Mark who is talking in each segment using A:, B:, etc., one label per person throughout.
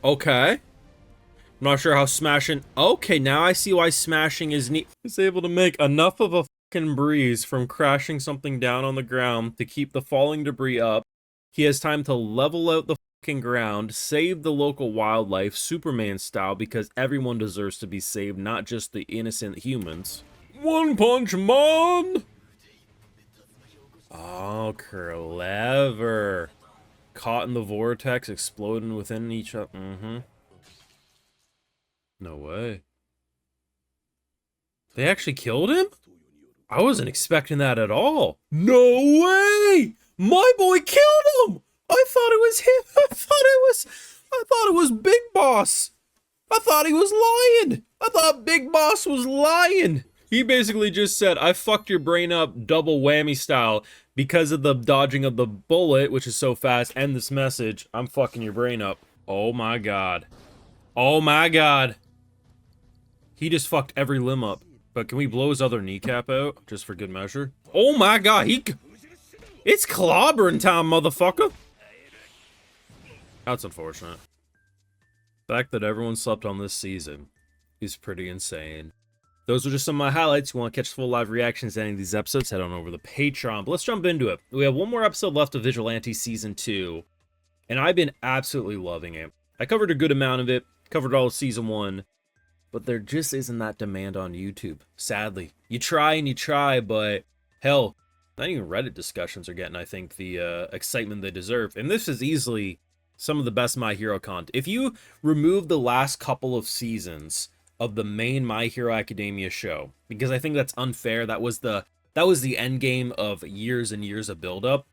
A: Okay. I'm not sure how smashing... Okay, now I see why smashing is neat. He's able to make enough of a fucking breeze from crashing something down on the ground to keep the falling debris up. He has time to level out the fucking ground, save the local wildlife, Superman style, because everyone deserves to be saved, not just the innocent humans. One Punch Man! Oh, clever. Caught in the vortex, exploding within each other. No way. They actually killed him? I wasn't expecting that at all. No way! My boy killed him! I thought it was him. I thought it was Big Boss. I thought he was lying. I thought Big Boss was lying. He basically just said, I fucked your brain up double whammy style because of the dodging of the bullet, which is so fast, and this message, I'm fucking your brain up. Oh my god. Oh my god. He just fucked every limb up. But can we blow his other kneecap out, just for good measure? Oh my god, it's clobbering time, motherfucker! That's unfortunate. The fact that everyone slept on this season is pretty insane. Those are just some of my highlights. If you want to catch full live reactions to any of these episodes, head on over to the Patreon. But let's jump into it. We have one more episode left of Vigilantes Season 2, and I've been absolutely loving it. I covered a good amount of it, covered all of Season 1, but there just isn't that demand on YouTube, sadly. You try and you try, but hell, not even Reddit discussions are getting, I think, the excitement they deserve. And this is easily some of the best My Hero content. If you remove the last couple of seasons of the main My Hero Academia show, because I think that's unfair, that was the end game of years and years of build-up.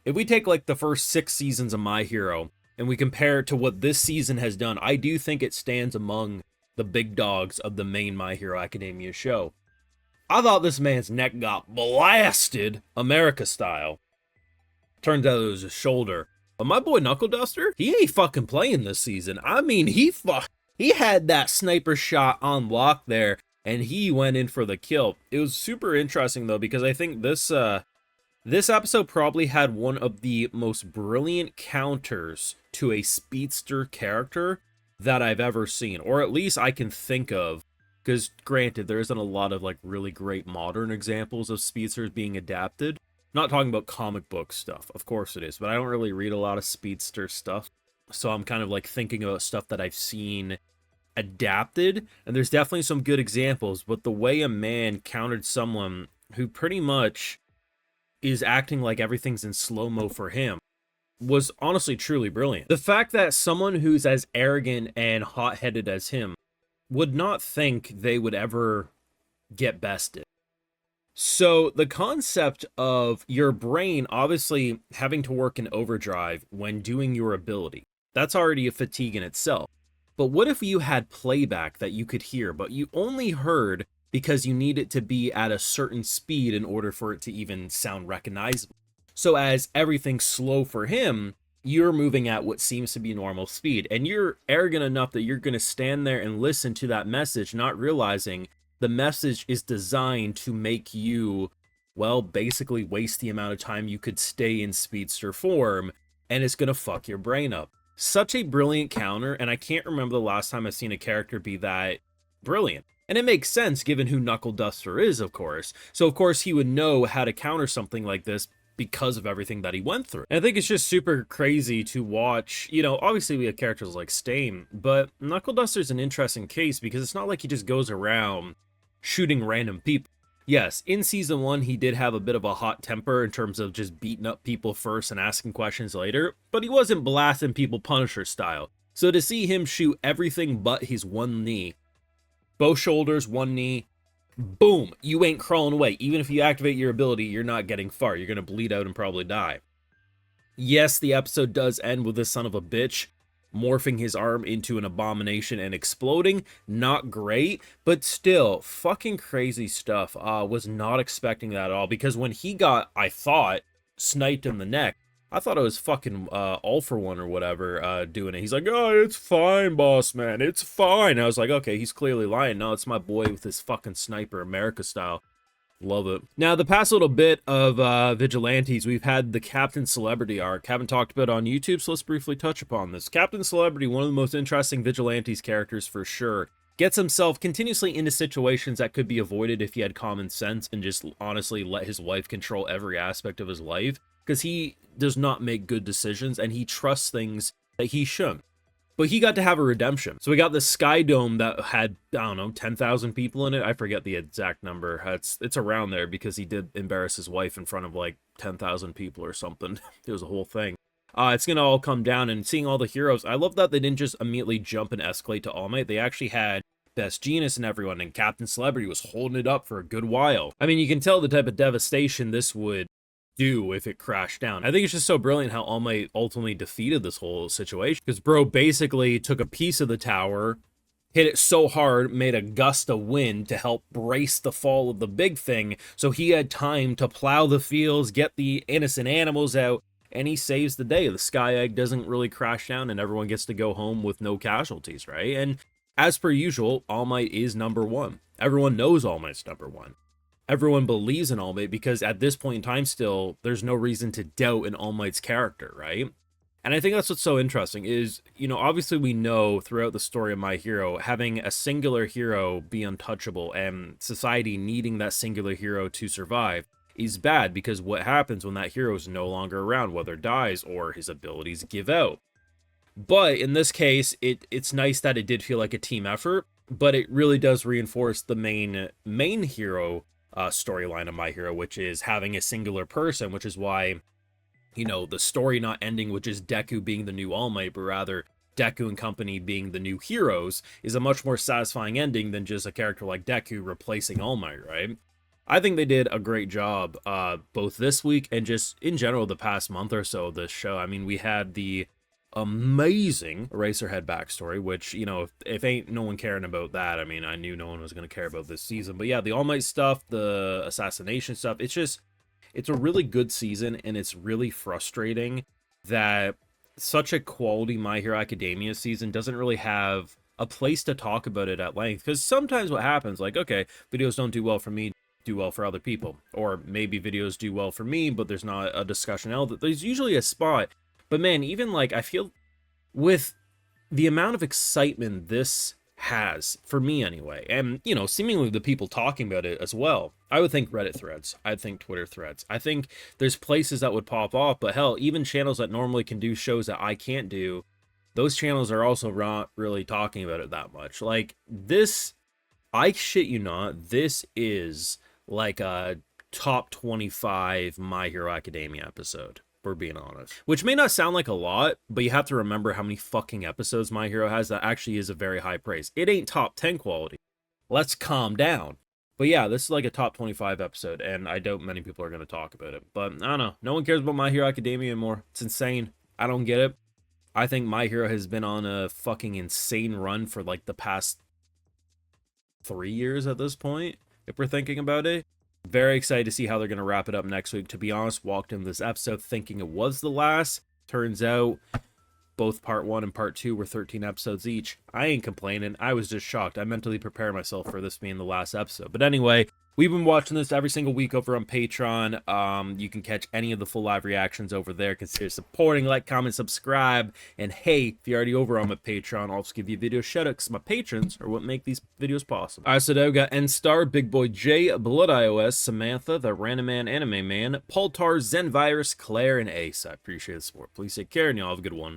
A: If we take like the first 6 seasons of My Hero, and we compare it to what this season has done, I do think it stands among the big dogs of the main My Hero Academia show. I thought this man's neck got blasted, America style. Turns out it was his shoulder. But my boy Knuckleduster, he ain't fucking playing this season. I mean, he had that sniper shot on lock there, and he went in for the kill. It was super interesting though, because I think this episode probably had one of the most brilliant counters to a speedster character that I've ever seen, or at least I can think of, because granted, there isn't a lot of like really great modern examples of speedsters being adapted. Not talking about comic book stuff, of course it is, but I don't really read a lot of speedster stuff, so I'm kind of like thinking about stuff that I've seen adapted, and there's definitely some good examples, but the way a man countered someone who pretty much is acting like everything's in slow-mo for him was honestly truly brilliant. The fact that someone who's as arrogant and hot-headed as him would not think they would ever get bested. So the concept of your brain obviously having to work in overdrive when doing your ability, that's already a fatigue in itself. But what if you had playback that you could hear, but you only heard because you need it to be at a certain speed in order for it to even sound recognizable? So as everything's slow for him, you're moving at what seems to be normal speed, and you're arrogant enough that you're going to stand there and listen to that message, not realizing the message is designed to make you, well, basically waste the amount of time you could stay in speedster form, and it's going to fuck your brain up. Such a brilliant counter, and I can't remember the last time I've seen a character be that brilliant. And it makes sense given who Knuckleduster is, of course. So of course he would know how to counter something like this because of everything that he went through. And I think it's just super crazy to watch. You know, obviously we have characters like Stain, but Knuckleduster's an interesting case because it's not like he just goes around shooting random people. Yes, in Season 1 he did have a bit of a hot temper in terms of just beating up people first and asking questions later, but he wasn't blasting people Punisher style. So to see him shoot everything but his one knee, both shoulders, one knee, boom, you ain't crawling away. Even if you activate your ability, you're not getting far. You're going to bleed out and probably die. Yes, the episode does end with this son of a bitch morphing his arm into an abomination and exploding. Not great, but still, fucking crazy stuff. Was not expecting that at all, because when he got, I thought, sniped in the neck, I thought it was fucking All For One or whatever doing it. He's like, oh, it's fine, boss man, it's fine. I was like, okay, he's clearly lying. No, it's my boy with his fucking sniper, America style. Love it. Now, the past little bit of Vigilantes, we've had the Captain Celebrity arc. Haven't talked about it on YouTube, so let's briefly touch upon this. Captain Celebrity, one of the most interesting Vigilantes characters for sure. Gets himself continuously into situations that could be avoided if he had common sense and just honestly let his wife control every aspect of his life. Because he does not make good decisions and he trusts things that he shouldn't. But he got to have a redemption. So we got the Sky Dome that had, I don't know, 10,000 people in it. I forget the exact number. It's around there because he did embarrass his wife in front of like 10,000 people or something. It was a whole thing. It's going to all come down, and seeing all the heroes. I love that they didn't just immediately jump and escalate to All Might. They actually had Best Genius and everyone, and Captain Celebrity was holding it up for a good while. I mean, you can tell the type of devastation this would do if it crashed down. I think it's just so brilliant how All Might ultimately defeated this whole situation, because bro basically took a piece of the tower, hit it so hard, made a gust of wind to help brace the fall of the big thing, so he had time to plow the fields, get the innocent animals out, and he saves the day. The Sky Egg doesn't really crash down and everyone gets to go home with no casualties, right? And as per usual, All Might is number one. Everyone knows All Might's number one. Everyone believes in All Might because at this point in time still, there's no reason to doubt in All Might's character, right? And I think that's what's so interesting is, you know, obviously we know throughout the story of My Hero, having a singular hero be untouchable and society needing that singular hero to survive is bad, because what happens when that hero is no longer around, whether dies or his abilities give out. But in this case, it's nice that it did feel like a team effort, but it really does reinforce the main hero storyline of My Hero, which is having a singular person, which is why, you know, the story not ending with just Deku being the new All Might, but rather Deku and company being the new heroes, is a much more satisfying ending than just a character like Deku replacing All Might, right? I think they did a great job both this week and just in general the past month or so of this show. I mean, we had the amazing Eraserhead backstory, which, you know, if ain't no one caring about that, I mean, I knew no one was going to care about this season. But yeah, the All Might stuff, the assassination stuff, it's a really good season, and it's really frustrating that such a quality My Hero Academia season doesn't really have a place to talk about it at length. Because sometimes what happens, like, okay, videos don't do well for me, do well for other people, or maybe videos do well for me, but there's not a discussion element. There's usually a spot. But man, even like, I feel with the amount of excitement this has, for me anyway, and, you know, seemingly the people talking about it as well, I would think Reddit threads, I'd think Twitter threads, I think there's places that would pop off, but hell, even channels that normally can do shows that I can't do, those channels are also not really talking about it that much. Like, this, I shit you not, this is like a top 25 My Hero Academia episode, we're being honest. Which may not sound like a lot, but you have to remember how many fucking episodes My Hero has. That actually is a very high praise. It ain't top 10 quality. Let's calm down. But yeah, this is like a top 25 episode, and I doubt many people are going to talk about it. But I don't know. No one cares about My Hero Academia anymore. It's insane. I don't get it. I think My Hero has been on a fucking insane run for like the past 3 years at this point, if we're thinking about it. Very excited to see how they're going to wrap it up next week. To be honest, walked into this episode thinking it was the last. Turns out both part 1 and part 2 were 13 episodes each. I ain't complaining. I was just shocked. I mentally prepared myself for this being the last episode. But anyway, we've been watching this every single week over on Patreon. You can catch any of the full live reactions over there. Consider supporting, like, comment, subscribe. And hey, if you're already over on my Patreon, I'll just give you a video shout out because my patrons are what make these videos possible. Alright, so today we got N-Star, Big Boy J, Blood iOS, Samantha, the Random Man Anime Man, Poltar, Zen Virus, Claire, and Ace. I appreciate the support. Please take care and y'all have a good one.